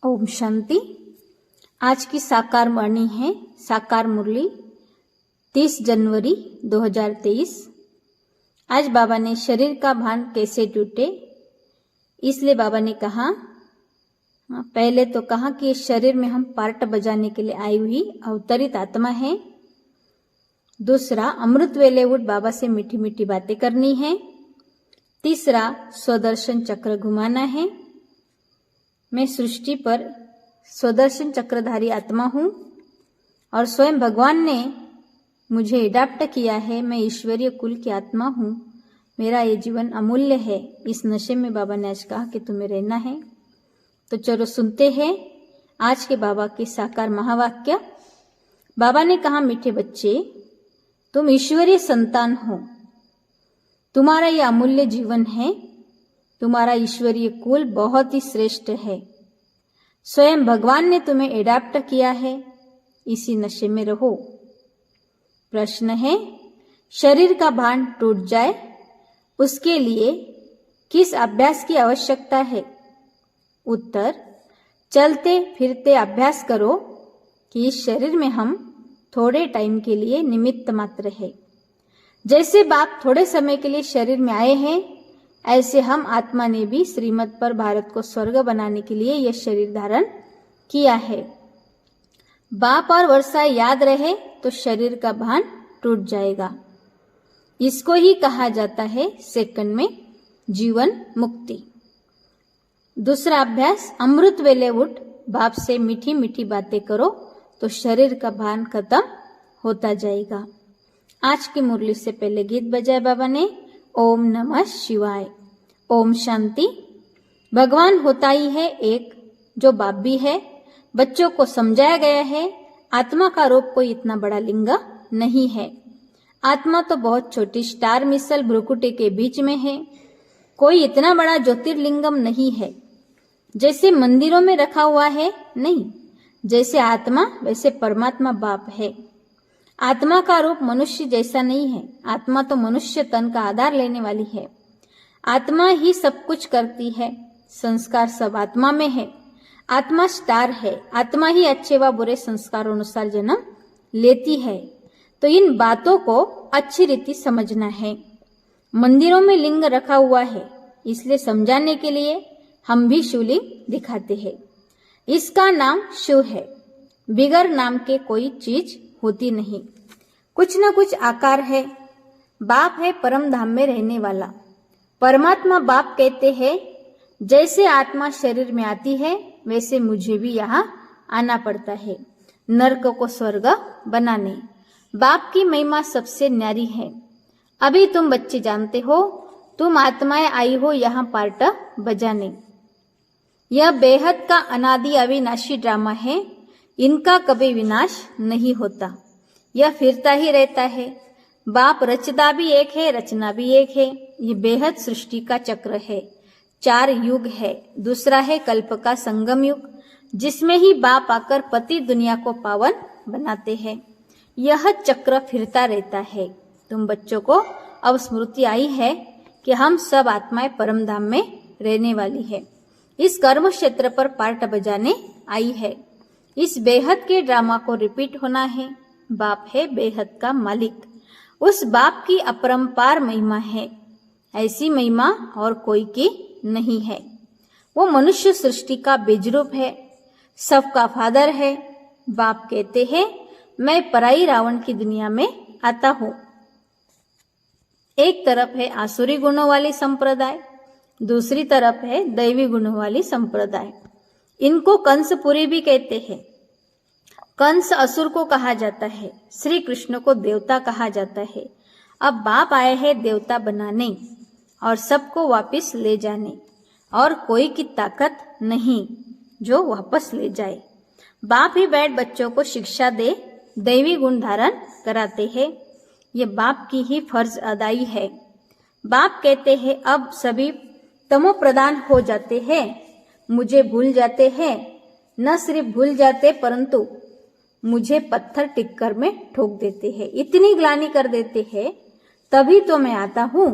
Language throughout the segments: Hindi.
ओम शांति। आज की साकार वाणी है साकार मुरली 30 जनवरी 2023। आज बाबा ने शरीर का भान कैसे टूटे, इसलिए बाबा ने कहा, पहले तो कहा कि शरीर में हम पार्ट बजाने के लिए आई हुई अवतरित आत्मा है। दूसरा, अमृत वेले उठ बाबा से मीठी मीठी बातें करनी है। तीसरा, स्वदर्शन चक्र घुमाना है। मैं सृष्टि पर स्वदर्शन चक्रधारी आत्मा हूँ और स्वयं भगवान ने मुझे अडॉप्ट किया है। मैं ईश्वरीय कुल की आत्मा हूँ। मेरा ये जीवन अमूल्य है। इस नशे में बाबा ने आज कहा कि तुम्हें रहना है। तो चलो सुनते हैं आज के बाबा के साकार महावाक्य। बाबा ने कहा, मीठे बच्चे, तुम ईश्वरीय संतान हो। तुम्हारा ये अमूल्य जीवन है। तुम्हारा ईश्वरीय कुल बहुत ही श्रेष्ठ है। स्वयं भगवान ने तुम्हें एडॉप्ट किया है। इसी नशे में रहो। प्रश्न है, शरीर का भान टूट जाए उसके लिए किस अभ्यास की आवश्यकता है? उत्तर, चलते फिरते अभ्यास करो कि इस शरीर में हम थोड़े टाइम के लिए निमित्त मात्र है। जैसे बाप थोड़े समय के लिए शरीर में आए हैं, ऐसे हम आत्मा ने भी श्रीमत पर भारत को स्वर्ग बनाने के लिए यह शरीर धारण किया है। बाप और वर्षा याद रहे तो शरीर का भान टूट जाएगा। इसको ही कहा जाता है सेकंड में जीवन मुक्ति। दूसरा अभ्यास, अमृत वेले उठ बाप से मीठी मीठी बातें करो तो शरीर का भान खत्म होता जाएगा। आज की मुरली से पहले गीत बजाए बाबा ने, ओम नमः शिवाय। ओम शांति। भगवान होता ही है एक, जो बाप भी है। बच्चों को समझाया गया है, आत्मा का रूप कोई इतना बड़ा लिंग नहीं है। आत्मा तो बहुत छोटी स्टार मिसल भ्रुकुटी के बीच में है। कोई इतना बड़ा ज्योतिर्लिंगम नहीं है जैसे मंदिरों में रखा हुआ है। नहीं, जैसे आत्मा वैसे परमात्मा बाप है। आत्मा का रूप मनुष्य जैसा नहीं है। आत्मा तो मनुष्य तन का आधार लेने वाली है। आत्मा ही सब कुछ करती है। संस्कार सब आत्मा में है। आत्मा स्टार है। आत्मा ही अच्छे व बुरे संस्कारों अनुसार जन्म लेती है। तो इन बातों को अच्छी रीति समझना है। मंदिरों में लिंग रखा हुआ है, इसलिए समझाने के लिए हम भी शिवलिंग दिखाते हैं। इसका नाम शिव है। बिगर नाम के कोई चीज होती नहीं। कुछ न कुछ आकार है। बाप है परम धाम में रहने वाला। परमात्मा बाप कहते हैं, जैसे आत्मा शरीर में आती है वैसे मुझे भी यहाँ आना पड़ता है नरक को स्वर्ग बनाने। बाप की महिमा सबसे न्यारी है। अभी तुम बच्चे जानते हो, तुम आत्माएं आई हो यहाँ पार्ट बजाने। यह बेहद का अनादि अविनाशी ड्रामा है। इनका कभी विनाश नहीं होता। यह फिरता ही रहता है। बाप रचता भी एक है, रचना भी एक है। ये बेहद सृष्टि का चक्र है। 4 युग है। दूसरा है कल्प का संगम युग, जिसमें ही बाप आकर पति दुनिया को पावन बनाते हैं। यह चक्र फिरता रहता है। तुम बच्चों को अब स्मृति आई है कि हम सब आत्माएं परम धाम में रहने वाली है। इस कर्म क्षेत्र पर पार्ट बजाने आई है। इस बेहद के ड्रामा को रिपीट होना है। बाप है बेहद का मालिक। उस बाप की अपरंपार महिमा है। ऐसी महिमा और कोई की नहीं है। वो मनुष्य सृष्टि का बीजरूप है। सबका फादर है। बाप कहते हैं, मैं पराई रावण की दुनिया में आता हूँ। एक तरफ है आसुरी गुणों वाली संप्रदाय, दूसरी तरफ है दैवी गुणों वाली संप्रदाय। इनको कंसपुरी भी कहते हैं। कंस असुर को कहा जाता है। श्री कृष्ण को देवता कहा जाता है। अब बाप आए हैं देवता बनाने और सबको वापस ले जाने, और कोई की ताकत नहीं जो वापस ले जाए। बाप ही बैठ बच्चों को शिक्षा दे, दैवी गुण धारण कराते हैं। ये बाप की ही फर्ज अदाई है। बाप कहते हैं, अब सभी तमो प्रदान हो जाते हैं, मुझे भूल जाते हैं। न सिर्फ भूल जाते परंतु मुझे पत्थर टिक्कर में ठोक देते हैं। इतनी ग्लानि कर देते हैं, तभी तो मैं आता हूँ।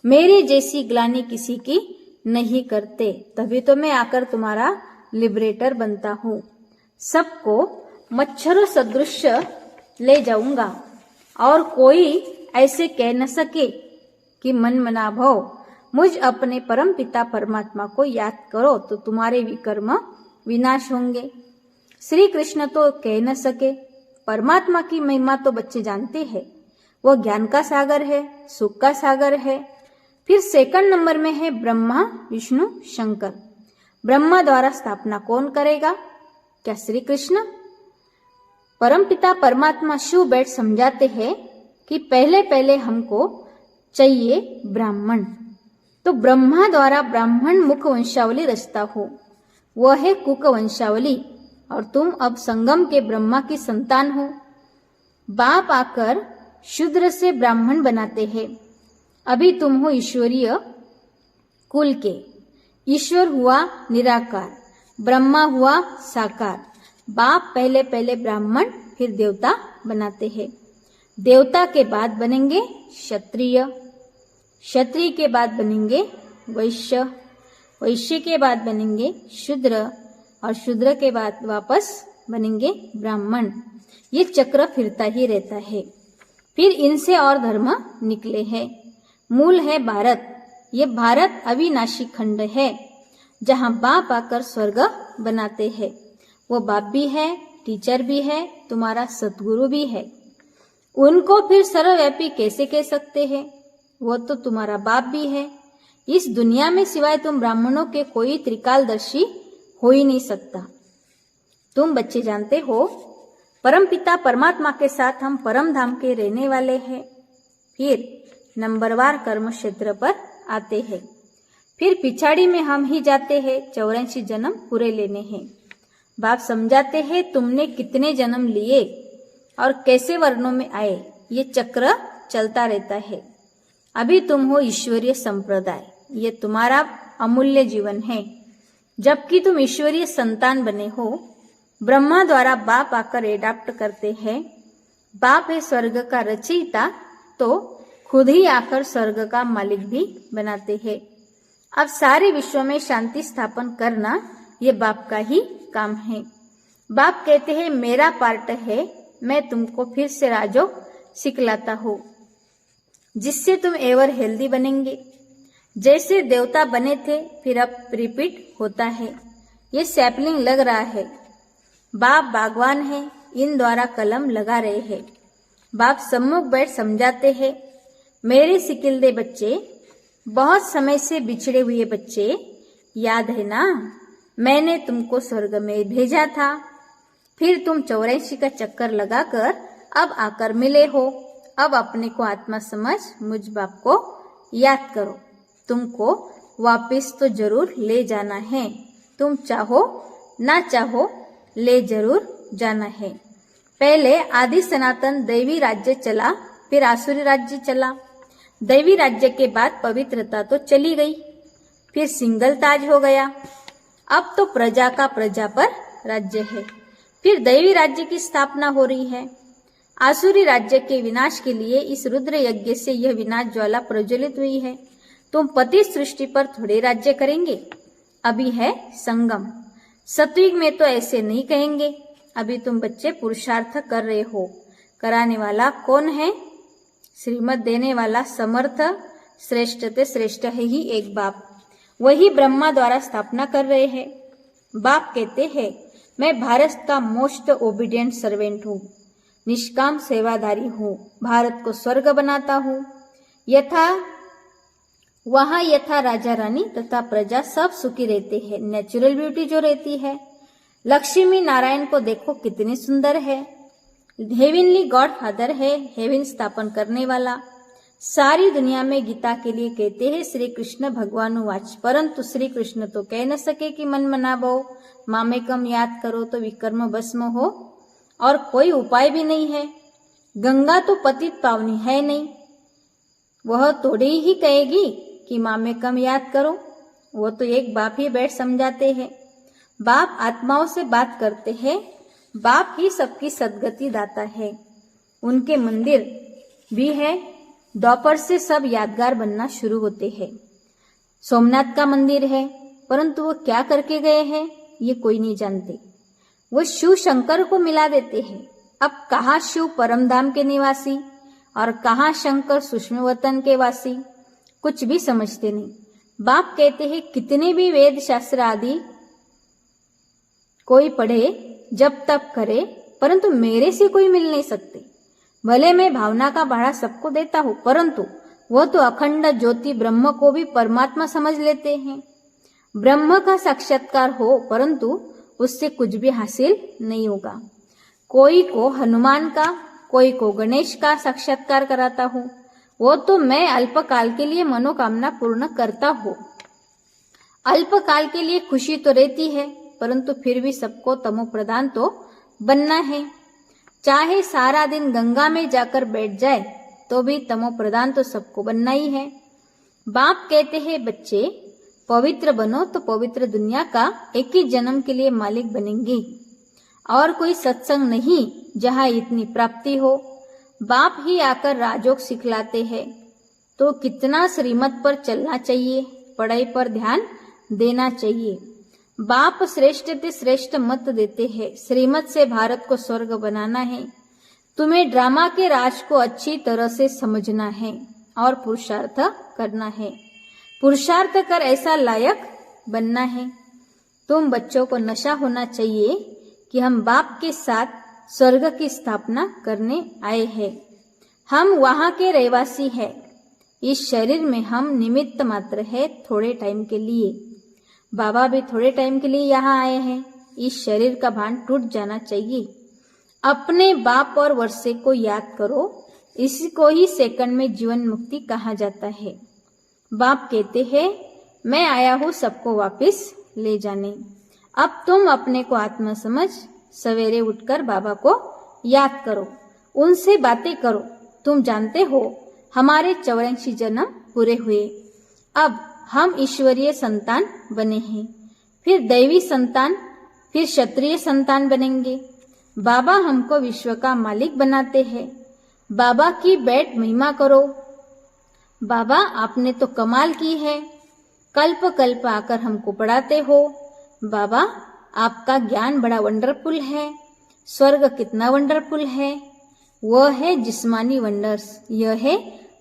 मेरी जैसी ग्लानि किसी की नहीं करते, तभी तो मैं आकर तुम्हारा लिबरेटर बनता हूँ। सबको मच्छरों सदृश ले जाऊंगा और कोई ऐसे कह न सके कि मन मना भव, मुझ अपने परम पिता परमात्मा को याद करो तो तुम्हारे विकर्म विनाश होंगे। श्री कृष्ण तो कह न सके। परमात्मा की महिमा तो बच्चे जानते हैं, वो ज्ञान का सागर है, सुख का सागर है। फिर सेकंड नंबर में है ब्रह्मा विष्णु शंकर। ब्रह्मा द्वारा स्थापना कौन करेगा? क्या श्री कृष्ण? परमपिता परमात्मा शिव बैठ समझाते हैं कि पहले पहले हमको चाहिए ब्राह्मण। तो ब्रह्मा द्वारा ब्राह्मण मुख वंशावली रचता हो, वह है कुक वंशावली, और तुम अब संगम के ब्रह्मा की संतान हो। बाप आकर शूद्र से ब्राह्मण बनाते हैं। अभी तुम हो ईश्वरीय कुल के। ईश्वर हुआ निराकार, ब्रह्मा हुआ साकार। बाप पहले पहले ब्राह्मण फिर देवता बनाते हैं। देवता के बाद बनेंगे क्षत्रिय, क्षत्रिय के बाद बनेंगे वैश्य, वैश्य के बाद बनेंगे शूद्र, और शूद्र के बाद वापस बनेंगे ब्राह्मण। ये चक्र फिरता ही रहता है। फिर इनसे और धर्म निकले हैं। मूल है भारत। ये भारत अविनाशी खंड है जहाँ बाप आकर स्वर्ग बनाते हैं। वो बाप भी है, टीचर भी है, तुम्हारा सतगुरु भी है। उनको फिर सर्वव्यापी कैसे कह सकते हैं? वो तो तुम्हारा बाप भी है। इस दुनिया में सिवाय तुम ब्राह्मणों के कोई त्रिकालदर्शी हो ही नहीं सकता। तुम बच्चे जानते हो परमपिता परमात्मा के साथ हम परम धाम के रहने वाले हैं। फिर नंबरवार कर्म क्षेत्र पर आते हैं। फिर पिछाड़ी में हम ही जाते हैं 84 जन्म पूरे लेने हैं। बाप समझाते हैं तुमने कितने जन्म लिए और कैसे वर्णों में आए, ये चक्र चलता रहता है। अभी तुम हो ईश्वरीय संप्रदाय, ये तुम्हारा अमूल्य जीवन है। जबकि तुम ईश्वरीय संतान बने हो, ब्रह्मा द्वारा बाप आकर एडाप्ट करते हैं। बाप है स्वर्ग का रचयिता, तो खुद ही आकर स्वर्ग का मालिक भी बनाते हैं। अब सारे विश्व में शांति स्थापन करना ये बाप का ही काम है। बाप कहते हैं मेरा पार्ट है, मैं तुमको फिर से राजयोग सिखलाता हूँ जिससे तुम एवर हेल्दी बनेंगे। जैसे देवता बने थे फिर अब रिपीट होता है। ये सैपलिंग लग रहा है। बाप बागवान है, इन द्वारा कलम लगा रहे हैं। बाप सम्मुख बैठ समझाते हैं मेरे सिकिलदे बच्चे, बहुत समय से बिछड़े हुए बच्चे, याद है ना? मैंने तुमको स्वर्ग में भेजा था, फिर तुम 84 का चक्कर लगाकर अब आकर मिले हो। अब अपने को आत्मा समझ मुझ बाप को याद करो। तुमको वापस तो जरूर ले जाना है, तुम चाहो ना चाहो ले जरूर जाना है। पहले आदि सनातन दैवी राज्य चला, फिर आसुरी राज्य चला। दैवी राज्य के बाद पवित्रता तो चली गई, फिर सिंगल ताज हो गया। अब तो प्रजा का प्रजा पर राज्य है। फिर दैवी राज्य की स्थापना हो रही है। आसुरी राज्य के विनाश के लिए इस रुद्र यज्ञ से यह विनाश ज्वाला प्रज्वलित हुई है। तुम पति सृष्टि पर थोड़े राज्य करेंगे। अभी है संगम। सत्युग में तो ऐसे नहीं कहेंगे। अभी तुम बच्चे पुरुषार्थ कर रहे हो। कराने वाला कौन है? श्रीमत देने वाला समर्थ श्रेष्ठ ते श्रेष्ठ है ही एक बाप। वही ब्रह्मा द्वारा स्थापना कर रहे हैं। बाप कहते हैं मैं भारत का मोस्ट ओबीडियंट सर्वेंट हूँ, निष्काम सेवादारी हूँ, भारत को स्वर्ग बनाता हूँ। वहाँ यथा राजा रानी तथा प्रजा सब सुखी रहते हैं। नेचुरल ब्यूटी जो रहती है। लक्ष्मी नारायण को देखो कितने सुंदर है। हेविनली गॉड फादर है, हेवन स्थापन करने वाला। सारी दुनिया में गीता के लिए कहते हैं श्री कृष्ण भगवान वाच, परंतु श्री कृष्ण तो कह न सके कि मन मनाबो, मामेकम याद करो तो विकर्म भस्म हो, और कोई उपाय भी नहीं है। गंगा तो पतित पावनी है नहीं, वह थोड़ी ही कहेगी कि मामेकम याद करो। वो तो एक बाप ही बैठ समझाते हैं। बाप आत्माओं से बात करते हैं। बाप ही सबकी सदगति दाता है। उनके मंदिर भी है। दोपहर से सब यादगार बनना शुरू होते हैं। सोमनाथ का मंदिर है, परंतु वो क्या करके गए हैं? ये कोई नहीं जानते। वो शिव शंकर को मिला देते हैं। अब कहाँ शिव परमधाम के निवासी और कहाँ शंकर सूक्ष्म वतन के वासी, कुछ भी समझते नहीं। बाप कहते हैं कितने भी वेद शास्त्र आदि कोई पढ़े जब तप करे, परंतु मेरे से कोई मिल नहीं सकते। भले मैं भावना का भाड़ा सबको देता हूँ, परंतु वो तो अखंड ज्योति ब्रह्म को भी परमात्मा समझ लेते हैं। ब्रह्म का साक्षात्कार हो, परंतु उससे कुछ भी हासिल नहीं होगा। कोई को हनुमान का, कोई को गणेश का साक्षात्कार कराता हूँ, वो तो मैं अल्पकाल के लिए मनोकामना पूर्ण करता हूँ। अल्पकाल के लिए खुशी तो रहती है, परंतु फिर भी सबको तमो प्रधान तो बनना है। चाहे सारा दिन गंगा में जाकर बैठ जाए तो भी तमो प्रधान तो सबको बनना ही है। बाप कहते हैं बच्चे पवित्र बनो तो पवित्र दुनिया का एक ही जन्म के लिए मालिक बनेंगे, और कोई सत्संग नहीं जहाँ इतनी प्राप्ति हो। बाप ही आकर राजयोग सिखलाते हैं, तो कितना श्रीमत पर चलना चाहिए, पढ़ाई पर ध्यान देना चाहिए। बाप श्रेष्ठ ते श्रेष्ठ मत देते हैं, श्रीमत से भारत को स्वर्ग बनाना है। तुम्हें ड्रामा के राज को अच्छी तरह से समझना है और पुरुषार्थ करना है। पुरुषार्थ कर ऐसा लायक बनना है। तुम बच्चों को नशा होना चाहिए कि हम बाप के साथ स्वर्ग की स्थापना करने आए हैं। हम वहाँ के रहवासी हैं। इस शरीर में हम निमित्त मात्र है, थोड़े टाइम के लिए। बाबा भी थोड़े टाइम के लिए यहाँ आए हैं। इस शरीर का भान टूट जाना चाहिए। अपने बाप और वर्षे को याद करो, इसको ही सेकंड में जीवन मुक्ति कहा जाता है। बाप कहते हैं मैं आया हूँ सबको वापस ले जाने। अब तुम अपने को आत्मा समझ सवेरे उठकर बाबा को याद करो, उनसे बातें करो। तुम जानते हो हमारे 84 जन्म पूरे हुए, अब हम ईश्वरीय संतान बने हैं, फिर दैवी संतान, फिर क्षत्रिय संतान बनेंगे। बाबा हमको विश्व का मालिक बनाते हैं। बाबा की बैठ महिमा करो। बाबा आपने तो कमाल की है, कल्प कल्प आकर हमको पढ़ाते हो। बाबा आपका ज्ञान बड़ा वंडरफुल है। स्वर्ग कितना वंडरफुल है। वह है जिस्मानी वंडर्स, यह है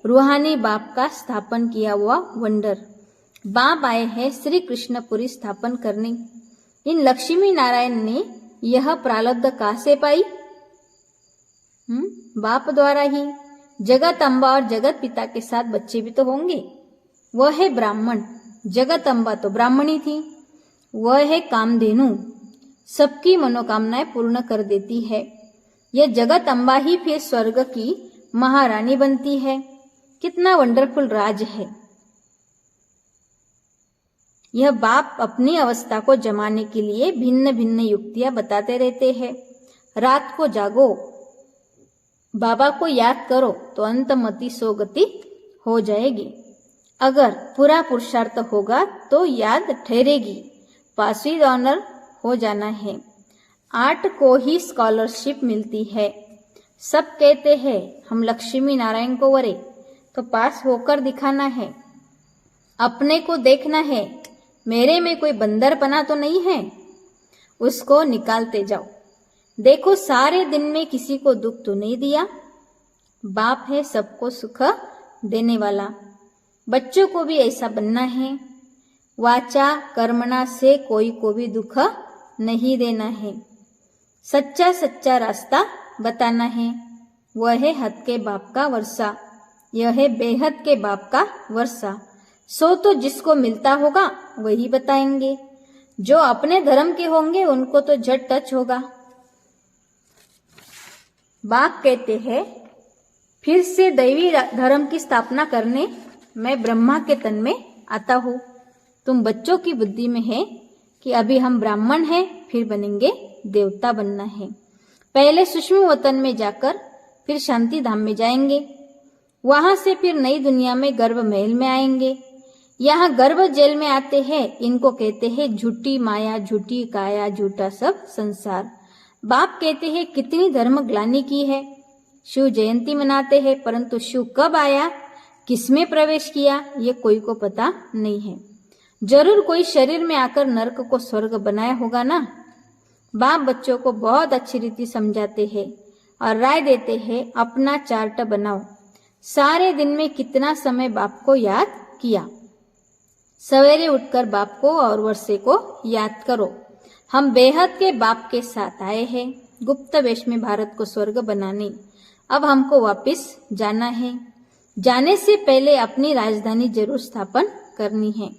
रूहानी बाप का स्थापन किया हुआ वंडर। बाप आए हैं श्री कृष्णपुरी स्थापन करने। इन लक्ष्मी नारायण ने यह प्रारब्ध कहाँ से पाई? बाप द्वारा ही। जगत अम्बा और जगत पिता के साथ बच्चे भी तो होंगे। वह है ब्राह्मण, जगत अम्बा तो ब्राह्मणी थी। वह है कामधेनु, सबकी मनोकामनाएं पूर्ण कर देती है। यह जगत अम्बा ही फिर स्वर्ग की महारानी बनती है। कितना वंडरफुल राज है। यह बाप अपनी अवस्था को जमाने के लिए भिन्न भिन्न युक्तियां बताते रहते हैं। रात को जागो, बाबा को याद करो तो अंतमति सोगति हो जाएगी। अगर पूरा पुरुषार्थ होगा तो याद ठहरेगी। पासविद ऑनर हो जाना है। 8 को ही स्कॉलरशिप मिलती है। सब कहते हैं हम लक्ष्मी नारायण को वरे, तो पास होकर दिखाना है। अपने को देखना है, मेरे में कोई बंदरपना तो नहीं है, उसको निकालते जाओ। देखो सारे दिन में किसी को दुख तो नहीं दिया। बाप है सबको सुख देने वाला। बच्चों को भी ऐसा बनना है। वाचा कर्मणा से कोई को भी दुख नहीं देना है। सच्चा सच्चा रास्ता बताना है। वह है हद के बाप का वर्षा, यह है बेहद के बाप का वर्षा। सो तो जिसको मिलता होगा वही बताएंगे। जो अपने धर्म के होंगे उनको तो झट टच होगा। बाप कहते हैं फिर से दैवी धर्म की स्थापना करने मैं ब्रह्मा के तन में आता हूँ। तुम बच्चों की बुद्धि में है कि अभी हम ब्राह्मण हैं, फिर बनेंगे देवता बनना है। पहले सूक्ष्म वतन में जाकर फिर शांति धाम में जाएंगे। वहां से फिर नई दुनिया में गर्भ महल में आएंगे। यहाँ गर्भ जेल में आते हैं। इनको कहते हैं झूठी माया, झूठी काया, झूठा सब संसार। बाप कहते हैं कितनी धर्म ग्लानि की है। शिव जयंती मनाते हैं, परंतु शिव कब आया, किसमें प्रवेश किया, ये कोई को पता नहीं है। जरूर कोई शरीर में आकर नरक को स्वर्ग बनाया होगा ना। बाप बच्चों को बहुत अच्छी रीति समझाते हैं और राय देते हैं, अपना चार्ट बनाओ। सारे दिन में कितना समय बाप को याद किया। सवेरे उठकर बाप को और वर्षे को याद करो। हम बेहद के बाप के साथ आए हैं, गुप्त वेश में भारत को स्वर्ग बनाने। अब हमको वापस जाना है। जाने से पहले अपनी राजधानी जरूर स्थापन करनी है।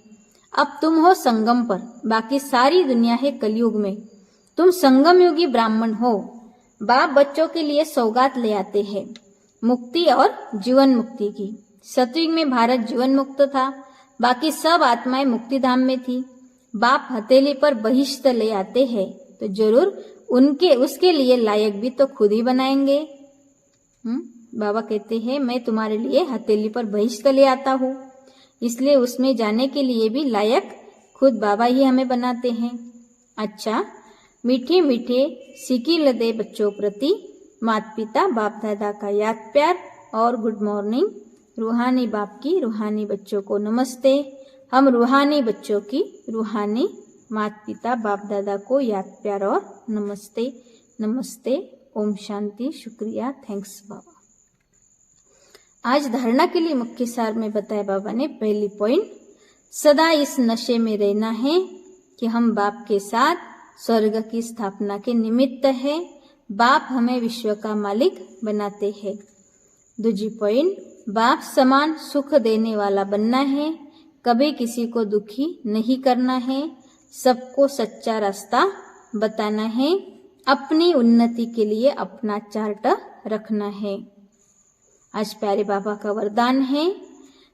अब तुम हो संगम पर, बाकी सारी दुनिया है कलयुग में। तुम संगम युगी ब्राह्मण हो। बाप बच्चों के लिए सौगात ले आते हैं, मुक्ति और जीवन मुक्ति की। सतयुग में भारत जीवन मुक्त था, बाकी सब आत्माएं मुक्ति धाम में थी। बाप हथेली पर बहिष्ठ ले आते हैं तो जरूर उसके लिए लायक भी तो खुद ही बनाएंगे। बाबा कहते हैं, मैं तुम्हारे लिए हथेली पर बहिष्ठ ले आता हूँ, इसलिए उसमें जाने के लिए भी लायक खुद बाबा ही हमें बनाते हैं। अच्छा, मीठे मीठे सिकिल दे बच्चों प्रति माता पिता बाप दादा का याद प्यार और गुड मॉर्निंग। रूहानी बाप की रूहानी बच्चों को नमस्ते। हम रूहानी बच्चों की रूहानी माता पिता बाप दादा को याद प्यार और नमस्ते। नमस्ते। ओम शांति। शुक्रिया। थैंक्स बाबा। आज धारणा के लिए मुख्य सार में बताया बाबा ने। पहली पॉइंट, सदा इस नशे में रहना है कि हम बाप के साथ स्वर्ग की स्थापना के निमित्त है। बाप हमें विश्व का मालिक बनाते हैं। दूसरी पॉइंट, बाप समान सुख देने वाला बनना है, कभी किसी को दुखी नहीं करना है, सबको सच्चा रास्ता बताना है, अपनी उन्नति के लिए अपना चार्ट रखना है। आज प्यारे बाबा का वरदान है,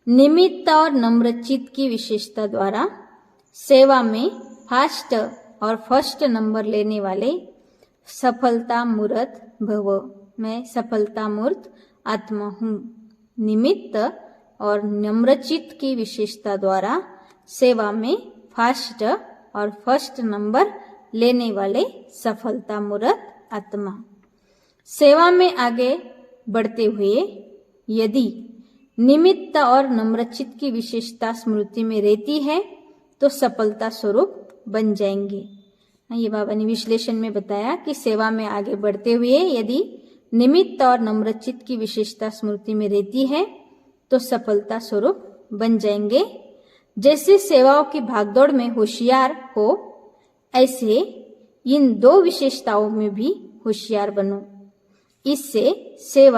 निमित्त और नम्रचित की विशेषता द्वारा सेवा में फास्ट और फर्स्ट नंबर लेने वाले सफलता मूर्त भव। मैं सफलता मूर्त आत्मा हूँ। निमित्त और नम्रचित की विशेषता द्वारा सेवा में फास्ट और फर्स्ट नंबर लेने वाले सफलता मूर्त आत्मा। सेवा में आगे बढ़ते हुए यदि निमित्त और नम्रचित की विशेषता स्मृति में रहती है तो सफलता स्वरूप बन जाएंगे। ये बाबा ने विश्लेषण में बताया कि सेवा में आगे बढ़ते हुए यदि निमित्त और नम्रचित की विशेषता स्मृति में रहती है तो सफलता स्वरूप बन जाएंगे। जैसे सेवाओं की भागदौड़ में होशियार हो, ऐसे इन दो विशेषताओं में भी होशियार बनो। इससे सेवा